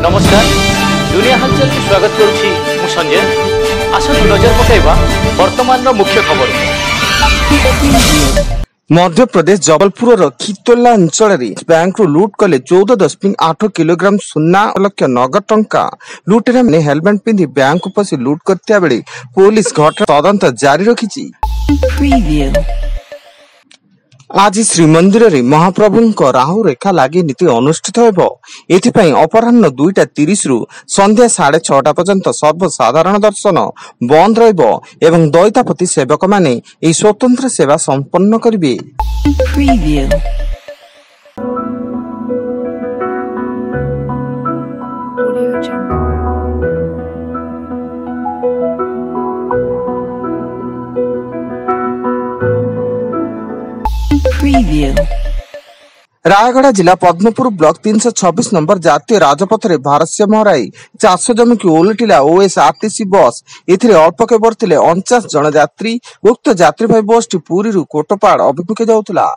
नमस्कार दुनिया हलचल को स्वागत करुछि मु संजय। आसतु नजर पकाइबा वर्तमान मुख्य खबर। मध्य प्रदेश जबलपुर खितोला अंचल बैंक रु लुट कले 14.8 किलोग्राम सुना लक्ष नगद टंका। लुटेरा ने हेलमेट पिंधि बैंक पसी लुट करथिया बेले पुलिस घटना तदंत जारी रखिछि। आज श्रीमंदिर रे महाप्रभु राहु रेखा लगी नीति अनुष्ठित होबो। एथिपई अपराह्न 2:30 रु संध्या 6:30 पर्यंत सर्वसाधारण दर्शन बंद रहिबो एवं दैतापति सेवक माने ए स्वतंत्र सेवा संपन्न करिवे। रायगढ़ जिला पद्मपुर ब्लॉक 326 नंबर जातीय राजपथ रे भारसाम्य हराई 400 जमी की ओलटिला ओएसआरटीसी बस। एथिरे अल्प केबर थिले 49 जन यात्री। उक्त यात्रीवाही बस टी पुरी रु कोटपाड़ अभिमुखे जाउथला।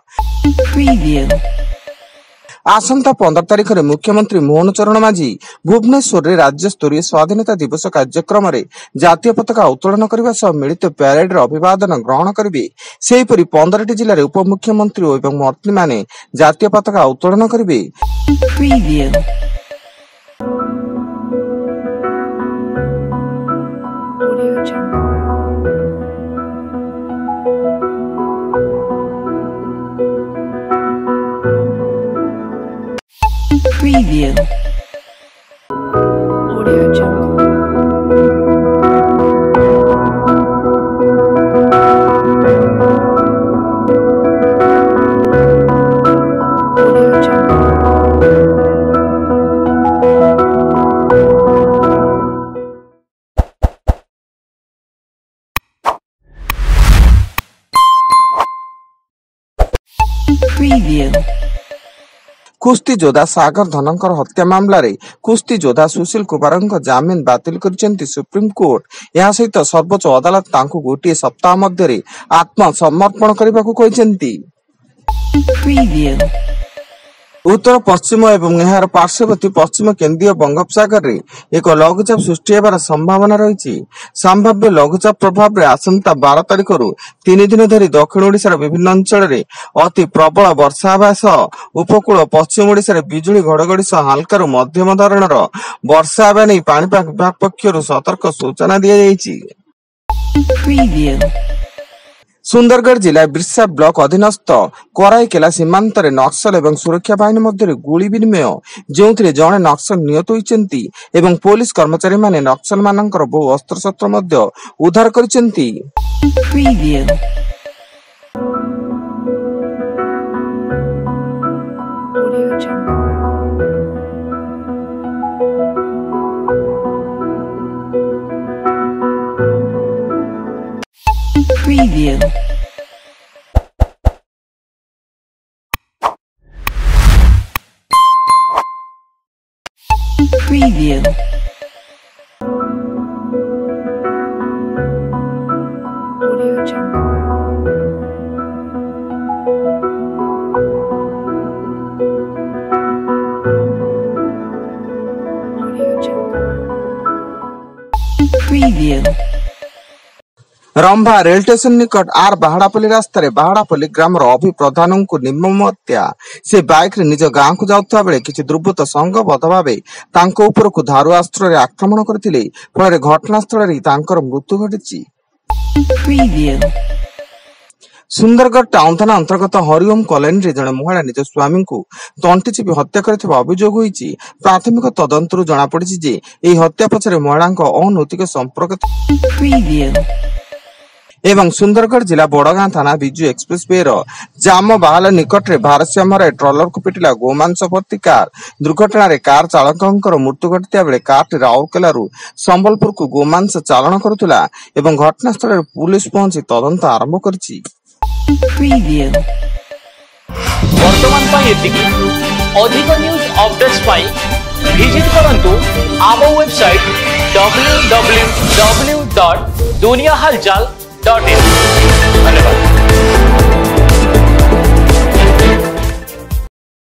आसंता 15 तारिख रे मुख्यमंत्री मोहन चरण माझी भुवनेश्वर रे राज्य स्तरीय स्वाधीनता दिवस कार्यक्रम रे जातीय पताका उत्तोलन करबा सह मिलित पैरेड रे अभिवादन ग्रहण करिवे। सेहिपरि 15 टी जिल्ला रे उपमुख्यमंत्री एवं मंत्री माने जातीय पताका उत्तोलन करिवे। Preview. Audio Jungle. Audio Jungle. Preview. कुस्ती योद्धा सागर धनकर हत्या मामला रे कुस्ती योद्धा सुशील कुमार जमीन बातिल करिसेंती सुप्रीम कोर्ट। या सहित सर्वोच्च अदालत तांको गोटे सप्ताह मध्य आत्मसमर्पण करने को कहिसेंती। उत्तर पश्चिम एवं एहार पार्श्ववर्ती पश्चिम केंद्रीय बंगोपसागर रे एक लघुचाप सृष्टि होबार संभावना रही। संभाव्य लघुचाप प्रभाव रे आसंता 12 तारिख रु 3 दिन धरी दक्षिण ओडिशार विभिन्न अंचल रे अति प्रबल वर्षा हेबा सह उपकूल पश्चिम ओडिशार बिजुली घड़घड़ी सह हल्का रु मध्यम धरणर वर्षा हेबा नै पाणीपाग विभाग पक्षरु सतर्क सूचना दिया जायछि। सुंदरगढ़ जिला बिरसा ब्लॉक अधीनस्थ कराईकेला सीमांत रे नक्सल एवं सुरक्षा बाहिनी मध्य गुली विनिमय जोंथिरे जणे नक्सल निहत होइचंती एवं पुलिस कर्मचारी माने नक्सल मानकर बहु अस्त्रशस्त्र मध्य उद्धार करिसंती। Preview. Preview. Audio Jungle. Audio Jungle. Preview. Rambha rail station निकट आर बाहाड़ापल्ली रास्ता रे बाहाड़ापल्ली ग्राम अभि प्रधान को निर्मम हत्या। से बाइक रे निज गाँ को जाउथबा बेले किछि दुर्बृत्त संघबद्ध भाबे तांको ऊपर को धारु अस्त्र रे आक्रमण करथिले। फଳରେ घटनास्थल रे तांकर मृत्यु घटिछि। सुंदरगढ़ टाउन थाना अंतर्गत हरिओम कॉलोनी रे जने महिला निज स्वामी को तंटी चिपी हत्या करथिबा अभियोग होईछि। प्राथमिक तदंतरु जणा पड़िछि जे एही हत्या पछरे महिलांक अनैतिक संपर्क। एवं सुंदरगढ़ जिला बड़गां थाना बिजू एक्सप्रेस वे जाम बाहाल निकट रे भारसाम्य ट्रलर को पिटिला गोमांस भर्ती कार। दुर्घटना रे कार चालकंकर मृत्यु घटिया बेले कार राउरकेला संबलपुर को गोमांस चालन करुला एवं घटनास्थल रे पुलिस पहुंची तदंत आरंभ करछि। वर्तमान पाई एतिकी अधिक न्यूज अपडेट्स पाई विजिट करंतु आम वेबसाइट www.duniyahalchal.in। धन्यवाद।